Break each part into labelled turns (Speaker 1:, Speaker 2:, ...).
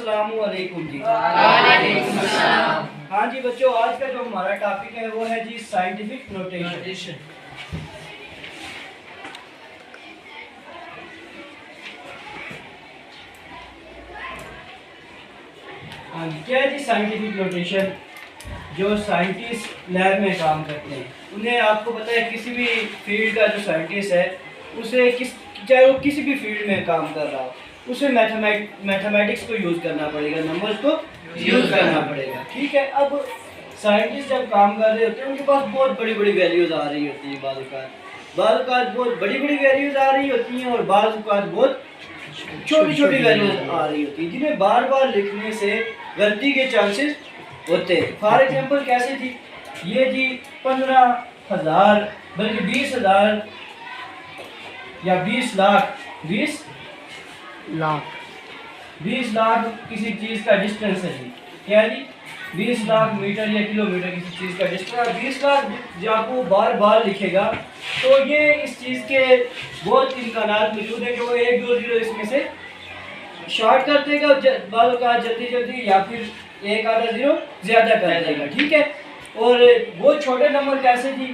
Speaker 1: अस्सलामुअलैकुम जी।
Speaker 2: वालेकुम अस्सलाम।
Speaker 1: हाँ जी बच्चों, आज का जो हमारा टॉपिक है वो है जी साइंटिफिक नोटेशन। हाँ जी, क्या है जी साइंटिफिक नोटेशन? जो साइंटिस्ट लैब में काम करते हैं उन्हें, आपको पता है किसी भी फील्ड का जो साइंटिस्ट है उसे चाहे वो किसी भी फील्ड में काम कर रहा हो, उसे मैथमेटिक्स को यूज़ करना पड़ेगा, नंबर्स को यूज़ करना पड़ेगा। ठीक है, अब साइंटिस्ट जब काम कर रहे होते हैं उनके पास बहुत बड़ी बड़ी वैल्यूज़ आ रही होती हैं, बाज़ औक़ात बहुत बड़ी बड़ी वैल्यूज़ आ रही होती हैं और बाज़ औक़ात बहुत छोटी छोटी वैल्यूज़ आ रही होती हैं, जिन्हें बार बार लिखने से गलती के चांसेस होते हैं। फॉर एग्जांपल कैसे थी ये जी 15,000 बल्कि 20,000 या 20 लाख 20 लाख किसी चीज़ का डिस्टेंस है जी। क्या जी 20 लाख मीटर या किलोमीटर किसी चीज़ का डिस्टेंस। 20 लाख जब आपको बार बार लिखेगा तो ये इस चीज़ के बहुत इम्कानात मौजूद है कि वो 1-2 जीरो इसमें से शॉर्ट कर देगा, बालों का जल्दी या फिर एक आधा जीरो ज़्यादा कर देगा। ठीक है, और बहुत छोटे नंबर कैसे थी,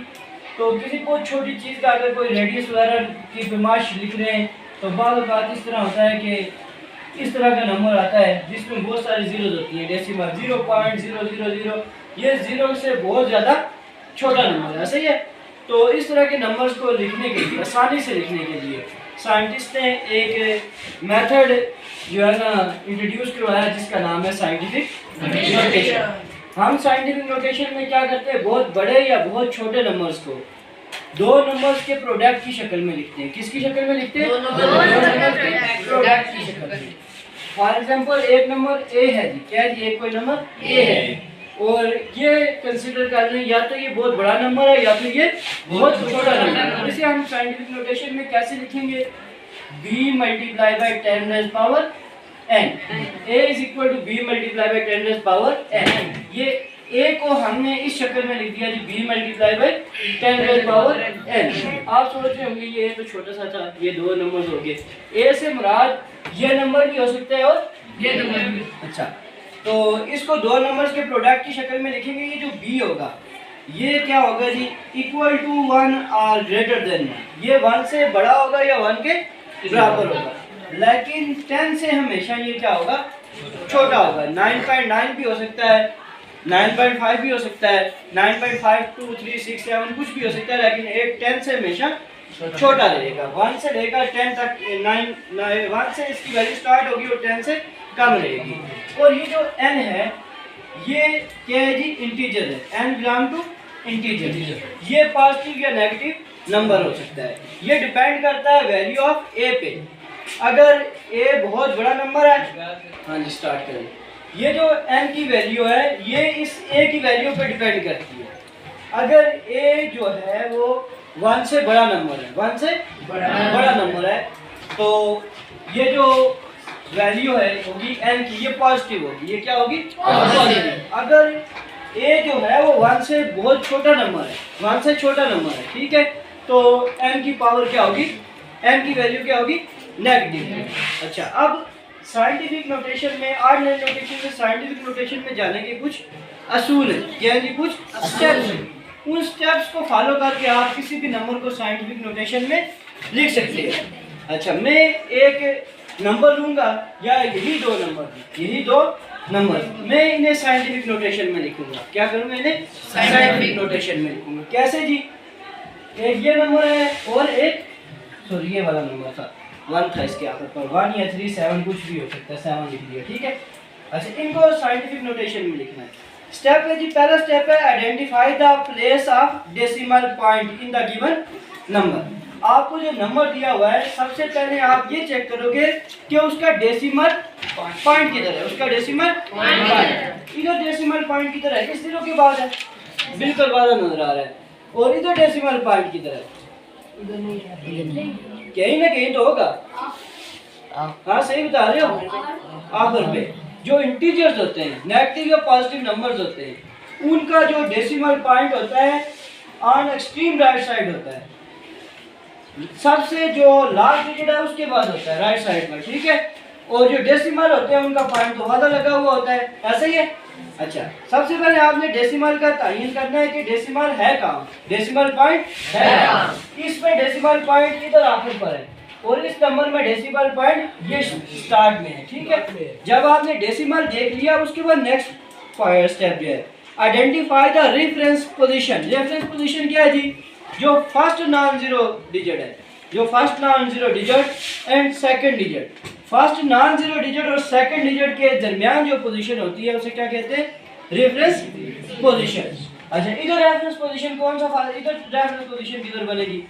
Speaker 1: तो किसी बहुत छोटी चीज़ का अगर कोई रेडियस वगैरह की पैमाइश लिख रहे हैं तो बालों का इस तरह होता है कि इस तरह का नंबर आता है जिसमें बहुत सारी जीरोज होती हैं, डेसिमल 0.000, ये जीरो से बहुत ज़्यादा छोटा नंबर है। सही है, तो इस तरह के नंबर्स को लिखने के लिए, आसानी से लिखने के लिए साइंटिस्ट ने एक मेथड जो है ना इंट्रोड्यूस करवाया जिसका नाम है साइंटिफिक नोटेशन। हम साइंटिफिक नोटेशन में क्या करते हैं, बहुत बड़े या बहुत छोटे नंबर्स को दो नंबर्स के प्रोडक्ट की शक्ल में लिखते हैं। किसकी शक्ल में लिखते हैं? दो नंबर के प्रोडक्ट की शक्ल में। फॉर एग्जांपल एक नंबर ए है जी। क्या है जी? एक कोई नंबर ए है और ये कंसीडर कर लें या तो ये बहुत बड़ा नंबर है या फिर ये बहुत छोटा नंबर है। इसे हम साइंटिफिक नोटेशन में कैसे लिखेंगे? b multiplied by 10 raised power n, a is equal to b multiplied by 10 raised power n। ये a को हमने इस शक्ल में लिख दिया जी, b multiplied by 10 raised power n। आप सोच रहे होंगे ये तो छोटा सा था, ये दो नंबर्स हो गए, a से मुराद ये नंबर भी हो सकता है और ये नंबर भी। अच्छा, तो इसको दो नंबर्स के प्रोडक्ट की शक्ल में लिखेंगे। ये जो b होगा ये क्या होगा जी, इक्वल टू 1 और ग्रेटर देन 1। ये 1 से बड़ा होगा या 1 के बराबर होगा, लेकिन 10 से हमेशा ये क्या होगा, छोटा होगा। 9.9 भी हो सकता है, 9.5 भी हो सकता है, 9.5, 2, 3, 6, 7 कुछ भी हो सकता है, लेकिन एक 10 से हमेशा छोटा रहेगा। 1 से लेकर 10 तक 1 से इसकी वैल्यू स्टार्ट होगी और 10 से कम रहेगी। और ये जो n है ये क्या है जी, इंटीजर है, n बिलोंग टू इंटीजर। ये पॉजिटिव या नेगेटिव नंबर हो सकता है, ये डिपेंड करता है वैल्यू ऑफ a पे। अगर a बहुत बड़ा नंबर है, हाँ जी स्टार्ट करें, ये जो n की वैल्यू है ये इस a की वैल्यू पे डिपेंड करती है। अगर a जो है वो 1 से बड़ा नंबर है, 1 से बड़ा नंबर है, तो ये जो वैल्यू है होगी n की, ये पॉजिटिव होगी। ये क्या होगी? पॉजिटिव। अगर a जो है वो 1 से बहुत छोटा नंबर है, 1 से छोटा नंबर है, ठीक है, तो n की पावर क्या होगी, n की वैल्यू क्या होगी, नेगेटिव। अच्छा, अब साइंटिफिक नोटेशन में, ऑर्डिनरी नोटेशन से साइंटिफिक नोटेशन में जाने के कुछ असूल हैं, क्या है जी, कुछ स्टेप्स हैं। उन स्टेप्स को फॉलो करके आप किसी भी नंबर को साइंटिफिक नोटेशन में लिख सकते हैं। अच्छा, मैं एक नंबर लूँगा या यही दो नंबर, मैं इन्हें साइंटिफिक नोटेशन में लिखूंगा। क्या करूँगा? इन्हें साइंटिफिक नोटेशन में लिखूंगा। कैसे जी? एक ये नंबर है और एक सॉरी ये वाला नंबर था, 1 था इसके आखिर पर, 1 या 3, 7 कुछ भी हो सकता है, 7 लिख दिया, ठीक है। अच्छा, इनको साइंटिफिक नोटेशन में लिखना है। स्टेप है जी, पहला स्टेप है identify the place of decimal point in the given number. आपको जो नंबर दिया हुआ है सबसे पहले आप ये चेक करोगे कि उसका डेसिमल पॉइंट किधर है, उसका डेसिमल पॉइंट इधर डेसिमल पॉइंट किधर है, इस जीरो के बाद है, बिल्कुल वाला नजर आ रहा है, और इधर डेसिमल पॉइंट किधर है, कहीं ना कहीं तो होगा। हाँ सही बता रहे हो। आखिर पे जो इंटीजर्स होते हैं, नेगेटिव या पॉजिटिव नंबर्स होते हैं, उनका जो डेसिमल पॉइंट होता है ऑन एक्सट्रीम राइट साइड होता है, सबसे जो लास्ट डिजिट है उसके बाद होता है राइट साइड पर, ठीक है। और जो डेसिमल होते हैं उनका पॉइंट तो वादा लगा हुआ होता है, ऐसा ही है। अच्छा, सबसे पहले आपने डेसिमल का तायीन करना है कि डेसिमल है कहाँ, डेसिमल पॉइंट है कहाँ। इसमें डेसिमल पॉइंट इधर आखिर पर है और इस नंबर में डेसिमल पॉइंट ये स्टार्ट में है, ठीक है। जब आपने डेसिमल देख लिया उसके बाद नेक्स्ट स्टेप जो है identify the reference position. Reference position क्या है जी, जो फर्स्ट नॉन जीरो डिजिट है, जो first non zero digit and second digit, first non zero digit और सेकंड डिजिट के दरमियान जो पोजीशन होती है उसे क्या कहते हैं, रेफरेंस पोजीशन। अच्छा, इधर रेफरेंस पोजीशन कौन सा, इधर रेफरेंस पोजीशन किधर बनेगी,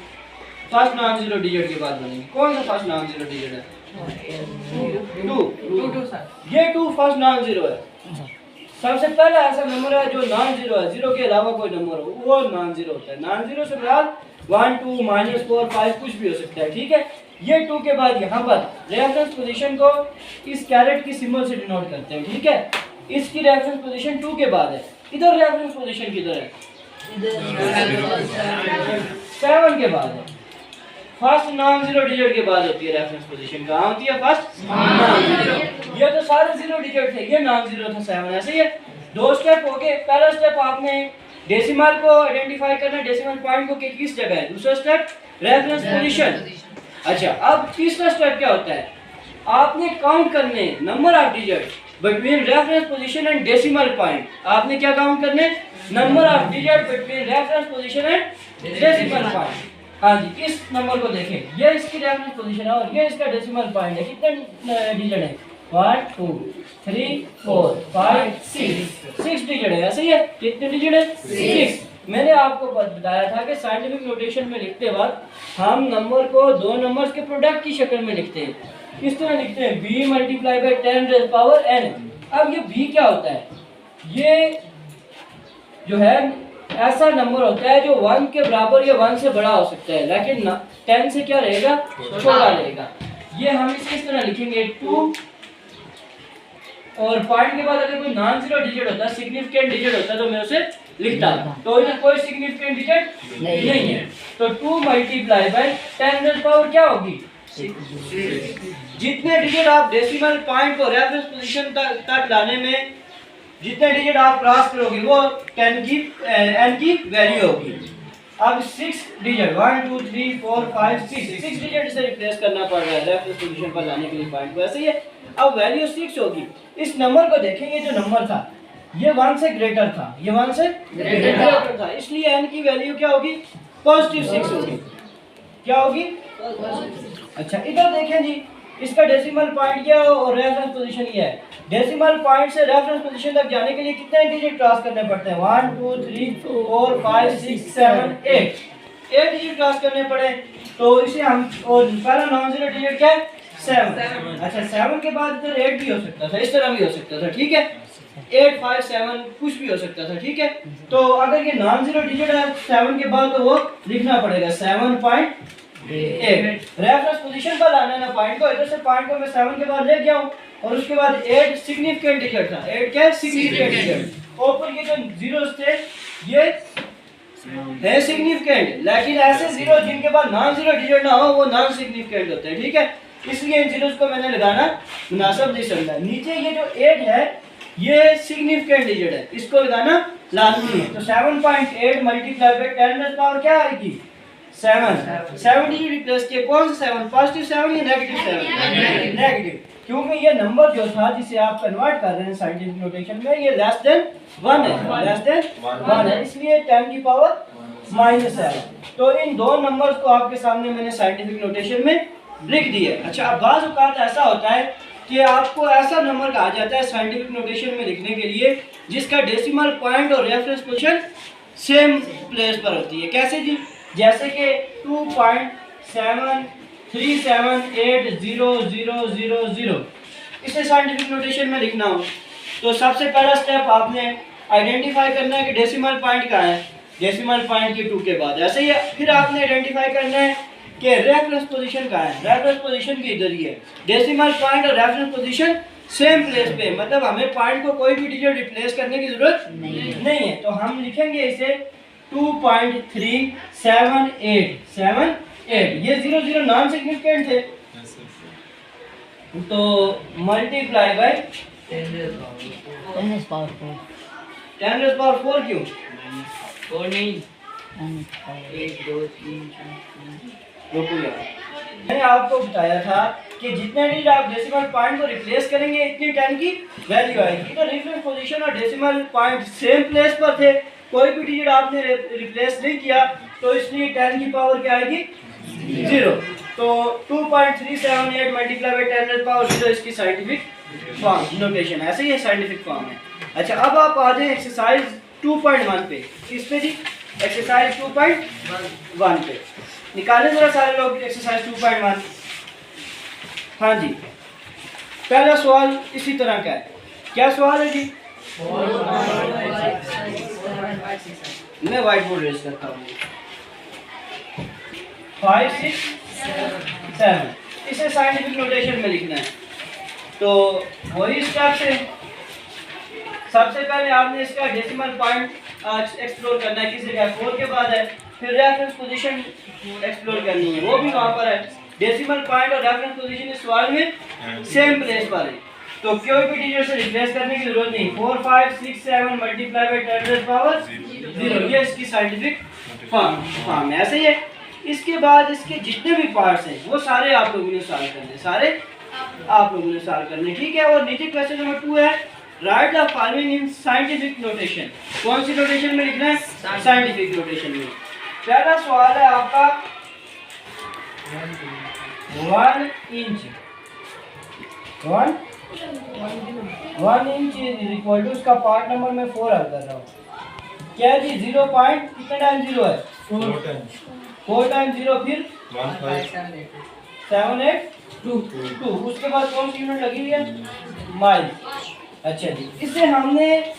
Speaker 1: फर्स्ट नॉन जीरो डिजिट के बाद बनेगी। कौन सा फर्स्ट नॉन जीरो डिजिट है, 2 ये 2 फर्स्ट नॉन जीरो है। सबसे पहला ऐसा नंबर है जो नॉन जीरो है, जीरो के अलावा कोई नंबर हो वो नॉन जीरो होता है। नॉन जीरो से मुराद 1 2 -4 5 कुछ भी हो सकता है, ठीक है। ये 2 के बाद यहाँ पर रेफरेंस पोजीशन को इस कैरेट की सिंबल से डिनोट करते हैं, ठीक है। इसकी रेफरेंस पोजीशन 2 के बाद है। इधर रेफरेंस पोजीशन किधर है, 7 के बाद है। फर्स्ट नॉन जीरो डिजिट के बाद होती है रेफरेंस पोजीशन, कहाँ होती है, फर्स्ट नॉन जीरो। ये तो सारे जीरो डिजिट थे, ये नॉन जीरो था 7, ऐसे ही है। 2 स्टेप हो गए। पहला स्टेप आपने डेसिमल को आइडेंटिफाई करना, डेसिमल पॉइंट को किस जगह है। दूसरा स्टेप रेफरेंस पोजीशन। अच्छा, अब तीसरा स्टेप क्या होता है, आपने काउंट करने number of digit between reference position and decimal point. आपने क्या काउंट करने, number of digit between reference position and decimal point. हाँ जी, इस नंबर को देखें, ये इसकी रेफरेंस पोजीशन है और ये इसका डेसिमल पॉइंट है। कितने डिजिट है, 1 2 3 4 5 6 डिजिट है, ऐसे ही है। कितने डिजिट है, 6। मैंने आपको बताया था कि साइंटिफिक नोटेशन में लिखते वक्त हम नंबर को दो नंबर्स के प्रोडक्ट की शक्ल में लिखते हैं। इस तरह लिखते हैं b × 10⁻⁷n। अब ये b क्या होता है, ये जो है ऐसा नंबर होता है जो 1 के बराबर या 1 से बड़ा हो सकता है, लेकिन 10 से क्या रहेगा, छोटा रहेगा। ये हम इस तरह लिखेंगे 2 और पॉइंट के बाद अगर कोई नॉन जीरो डिजिट होता है, सिग्निफिकेंट डिजिट होता है तो मैं उसे लिखता, तो इधर कोई सिग्निफिकेंट डिजिट नहीं है। तो 2 × 10⁻⁷ क्या होगी, 6। जितने डिजिट आप डेसिमल पॉइंट को रेफरेंस पोजीशन तक लाने में जितने डिजिट आप क्रॉस करोगे वो 10 की n की वैल्यू होगी। अब 6 डिजिट 1 2 3 4 5 6 डिजिट से रिप्लेस करना पड़ रहा है रेफरेंस पोजीशन पर लाने के लिए पॉइंट को, ऐसे ही है। अब वैल्यू 6 होगी। इस नंबर को देखेंगे, जो नंबर था ये 1 से ग्रेटर था, ये 1 से ग्रेटर था, इसलिए n की वैल्यू क्या होगी, +6 होगी। क्या होगी, अच्छा इधर देखें जी, इसका डेसिमल पॉइंट क्या है और रेफरेंस पोजीशन ये है। डेसिमल पॉइंट से रेफरेंस पोजीशन तक जाने के लिए कितने डिजिट क्रॉस करने पड़ते हैं, 1 2 3 4 5 6 7 8 डिजिट क्रॉस करने पड़े। तो इसे हम, और पहला नॉन जीरो डिजिट क्या है, 7। अच्छा, 7 के बाद इधर 8 भी हो सकता था, इस तरह भी हो सकता था, ठीक है। 8 5 7 कुछ भी हो सकता था, ठीक है। तो अगर ये नॉन जीरो डिजिट है 7 के बाद तो वो लिखना पड़ेगा 7.8। रेफरेंस पोजीशन पर लाना है ना पॉइंट को, इधर से पॉइंट को मैं 7 के बाद ले गया हूं और उसके बाद 8 सिग्निफिकेंट डिजिट था। 8 क्या है, सिग्निफिकेंट डिजिट। ऊपर ये जो जीरोस थे ये है सिग्निफिकेंट, लेकिन ऐसे जीरो जिनके बाद नॉन जीरो डिजिट ना हो वो नॉन सिग्निफिकेंट होते हैं, ठीक है। इसलिए इन जीरोस को मैंने लगाना मुनासिब नहीं समझा। नीचे ये जो 8 है ये सिग्निफिकेंट डिजिट है, इसको लगाना लाजमी है। तो 7.8 × 10⁻⁷ क्या आएगी, 7 डिजिट रिप्लेस किए, कौन सा 7, पॉजिटिव 7 या नेगेटिव 7, नेगेटिव, क्योंकि ये नंबर जो था जिसे आप कन्वर्ट कर रहे हैं साइंटिफिक नोटेशन में ये लेस देन 1 है, लेस देन 1 है, इसलिए 10 की पावर -7। तो इन दो नंबर्स को आपके सामने मैंने साइंटिफिक नोटेशन में लिख दिए। अच्छा, अब बाज़ औक़ात ऐसा होता है कि आपको ऐसा नंबर कहा जाता है साइंटिफिक नोटेशन में लिखने के लिए जिसका डेसिमल पॉइंट और रेफरेंस पोजीशन सेम प्लेस पर होती है। कैसे जी, जैसे कि 2.73780000 इसे साइंटिफिक नोटेशन में लिखना हो तो सबसे पहला स्टेप आपने आइडेंटिफाई करना है कि डेसिमल पॉइंट कहाँ है, डेसिमल पॉइंट के 2 के बाद। ऐसे ही फिर आपने आइडेंटिफाई करना है कि रेफरेंस पोजीशन कहाँ है, रेफरेंस पोजीशन की इधर ही है। डेसिमल पॉइंट और रेफरेंस पोजीशन सेम प्लेस पे, मतलब हमें पॉइंट को कोई भी डिजिट रिप्लेस करने की जरूरत नहीं है। तो हम लिखेंगे इसे 2.3778। ये 00 नॉन सिग्निफिकेंट थे, तो multiply by
Speaker 2: 10 is power 4.
Speaker 1: 10 raised power 4 क्यों?
Speaker 2: 4 नहीं 1 is power 1 2 3 4
Speaker 1: रुको यार, मैंने आपको बताया था कि जितने डिजिट आप डेसिमल पॉइंट को रिप्लेस करेंगे इतनी 10 की वैल्यू आएगी। तो रेफरेंस पोजीशन और डेसिमल पॉइंट सेम प्लेस पर थे, कोई भी डिजिट आपने रिप्लेस नहीं किया, तो इसलिए 10 की पावर क्या आएगी? 0। तो 2.378 मल्टीप्लाई बाय 10 रेज़ पावर 0 इसकी साइंटिफिक फॉर्म नोटेशन, ऐसे ही साइंटिफिक फॉर्म है। अच्छा, अब आप आ जाए एक्सरसाइज 2.1 पे। किस पे जी? एक्सरसाइज 2.1 पे निकालें जरा सारे लोग एक्सरसाइज 2.1। हाँ जी, पहला सवाल इसी तरह का है। क्या सवाल है जी? मैं व्हाइट बोर्ड रेज करता हूँ। 5 6 7 इसे साइंटिफिक नोटेशन में लिखना है। तो वही स्टेप से सबसे पहले आपने इसका डेसिमल पॉइंट एक्सप्लोर करना है। किस जगह? 4 के बाद है। फिर रेफरेंस पोजीशन एक्सप्लोर करनी है, वो भी वहाँ पर है। डेसिमल पॉइंट और रेफरेंस पोजीशन इस सवाल में सेम प्लेस पर है, तो कोई भी डिजिट से रिप्लेस करने की जरूरत नहीं। 4 5 6 7 मल्टीप्लाई बाय 10 रेज़ पावर 0, ये इसकी साइंटिफिक फॉर्म है। ऐसे ही है। इसके बाद इसके जितने भी पार्ट्स हैं वो सारे आप लोगों ने सॉल्व करने, सारे आप लोगों ने सॉल्व करने, ठीक है। और नीचे क्वेश्चन नंबर 2 है, right the following in scientific notation. कौन सी नोटेशन में लिखना है? साइंटिफिक नोटेशन में। पहला सवाल है आपका 1 inch 1 inch is equal to, उसका पार्ट नंबर मैं 4 हल कर रहा हूँ। क्या है जी? 0 पॉइंट कितने टाइम 0 है? 4 टाइम 0 फिर 7 8 2। उसके बाद कौन सी यूनिट लगी हुई है? माइल। अच्छा जी, इससे हमने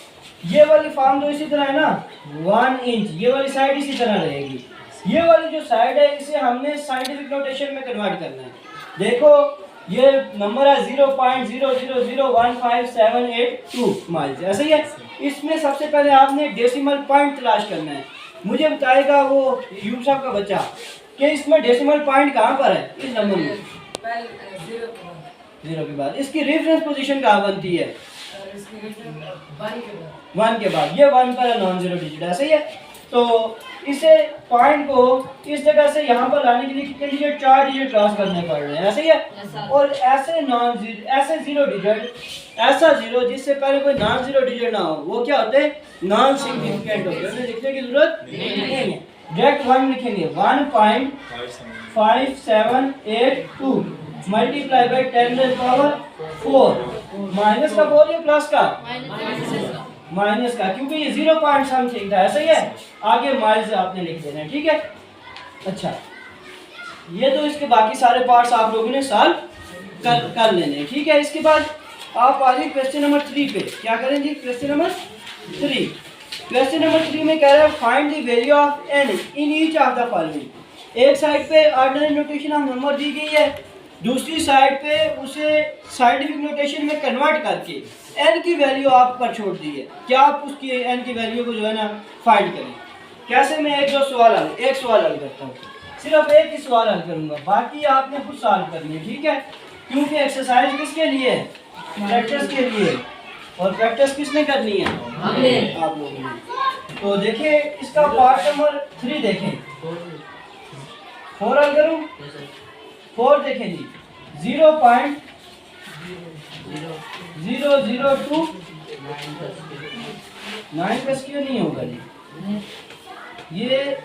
Speaker 1: ये वाली फॉर्म तो इसी तरह है ना, 1 इंच, ये वाली साइड इसी तरह रहेगी। ये वाली जो साइड है इसे हमने साइंटिफिक नोटेशन में कन्वर्ट करना है। देखो ये नंबर है 0.00015782 माइल्स, ऐसे ही है। इसमें सबसे पहले आपने डेसिमल पॉइंट तलाश करना है। मुझे बताएगा वो यूब साहब का बच्चा कि इसमें डेसिमल पॉइंट कहाँ पर है इस नंबर में? 0 के बाद। इसकी रेफरेंस पोजीशन कहाँ बनती है? 1 के बाद। ये 1 पर है, नॉन जीरो डिजिट, ऐसे ही है। तो इसे पॉइंट को इस जगह से यहाँ पर लाने के लिए कितने डिजिट? 4 डिजिट क्रॉस करने पड़ रहे हैं, ऐसे ही है। और ऐसे नॉन जीरो, ऐसे जीरो डिजिट, ऐसा जीरो जिससे पहले कोई नॉन जीरो डिजिट ना हो, वो क्या होते हैं? नॉन सिग्निफिकेंट होते हैं, उन्हें लिखने की जरूरत नहीं है। डायरेक्ट 1 लिखेंगे। 1.5782 multiply by 10 rays power 4। Minus का बोल या प्लस का? माइनस का, क्योंकि ये 0 पॉइंट समथिंग था, ऐसा ही है। आगे माइल से आपने लिख देना है, ठीक है। अच्छा, ये तो इसके बाकी सारे पार्ट्स आप लोगों ने सॉल्व कर लेने, ठीक है। इसके बाद आप आ जाइए क्वेश्चन नंबर 3 पे। क्या करें जी? Question number 3। क्वेश्चन नंबर 3 में कह रहा है find the value of n in each of the following. एक साइड पे ऑर्डिनरी नोटेशन ऑफ नंबर दी गई है, दूसरी साइड पे उसे साइंटिफिक नोटेशन में कन्वर्ट करके n की वैल्यू आप पर छोड़ दी है। क्या आप उसकी n की वैल्यू को जो है ना फाइंड करें। कैसे? मैं एक सवाल हल करता हूँ, सिर्फ एक ही सवाल हल करूँगा, बाकी आपने खुद सॉल्व करनी है, ठीक है। क्योंकि एक्सरसाइज किसके लिए है? प्रैक्टिस के लिए। और प्रैक्टिस किसने करनी है? आप लोगों ने। तो देखिए इसका पार्ट नंबर 3 देखें। 4 हल करूँ? 4 देखें जी, 0.002 9 का स्क्वायर नहीं होगा जी, ये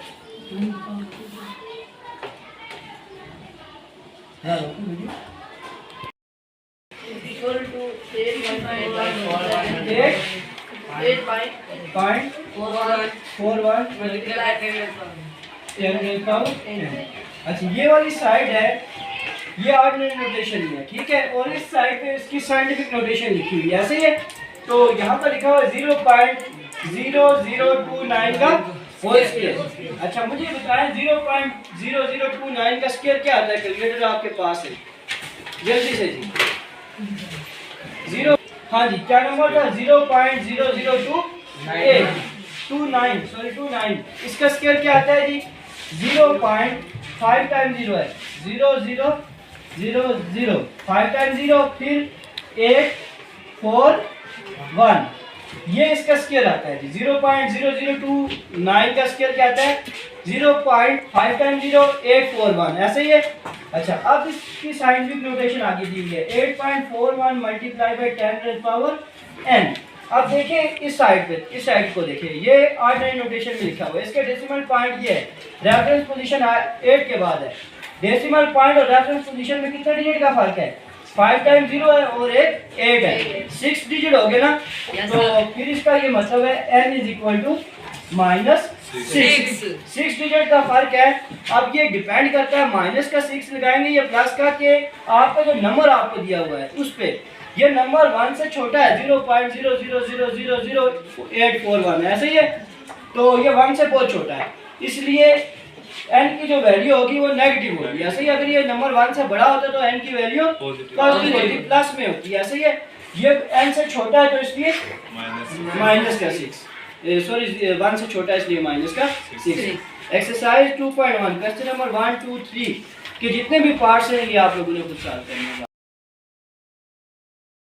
Speaker 1: इक्वल टू 8.41 अच्छा, ये वाली साइड है, ये ऑर्डिनरी नोटेशन में है, ठीक है। और इस साइड पे इसकी साइंटिफिक नोटेशन लिखी हुई है, ऐसे ही है। तो यहाँ पर लिखा हुआ है 0.0029 का होल स्क्वायर। अच्छा, मुझे बताएं 0.0029 का स्क्वायर क्या आता है? कैलकुलेटर आपके पास है, जल्दी से जी। 0, हाँ जी, क्या नंबर था? 0.00229, इसका स्क्वायर क्या आता है जी? 0.5 टाइम 0 है, 0.0 0 0 5 टाइम्स 0 फिर 8 4 1 ये इसका स्क्वायर आता है जी 0.0029 का स्क्वायर क्या आता है 0.5 टाइम्स 0 841 ऐसे ही है। अच्छा अब इसकी साइंटिफिक नोटेशन आगे दी हुई है 8.41 multiply by 10 to the power n। अब देखिए इस साइड पे इस साइड को देखिए ये ऑर्डिनरी नोटेशन में लिखा हुआ है इसके डेसिमल पॉइंट ये है रेफरेंस पोजीशन 8 के बाद है डेसिमल पॉइंट और रेफरेंस पोजीशन में कितने डिजिट का फर्क है 5 टाइम्स 0 है और एक 8 है 6 डिजिट हो गए ना।
Speaker 2: Yes,
Speaker 1: तो
Speaker 2: sir.
Speaker 1: फिर इसका ये मतलब है n is equal to minus 6 digit का फर्क है। अब ये डिपेंड करता है माइनस का 6 लगाएंगे या प्लस का कि आपका जो नंबर आपको दिया हुआ है उस पे ये नंबर 1 से छोटा है 0.00000841 ऐसे ही है तो ये 1 से बहुत छोटा है इसलिए n की जो वैल्यू होगी वो नेगेटिव होगी। ऐसे ही अगर ये नंबर 1 से बड़ा होता तो n की वैल्यू पॉजिटिव होती प्लस में होती है। ऐसे ही है ये n से छोटा है तो इसलिए माइनस का 6 सॉरी 1 से छोटा है इसलिए माइनस का 6। एक्सरसाइज 2.1 क्वेश्चन नंबर 1 2 3 के जितने भी पार्ट्स हैं ये आप लोगों ने खुद सॉल्व करने हैं।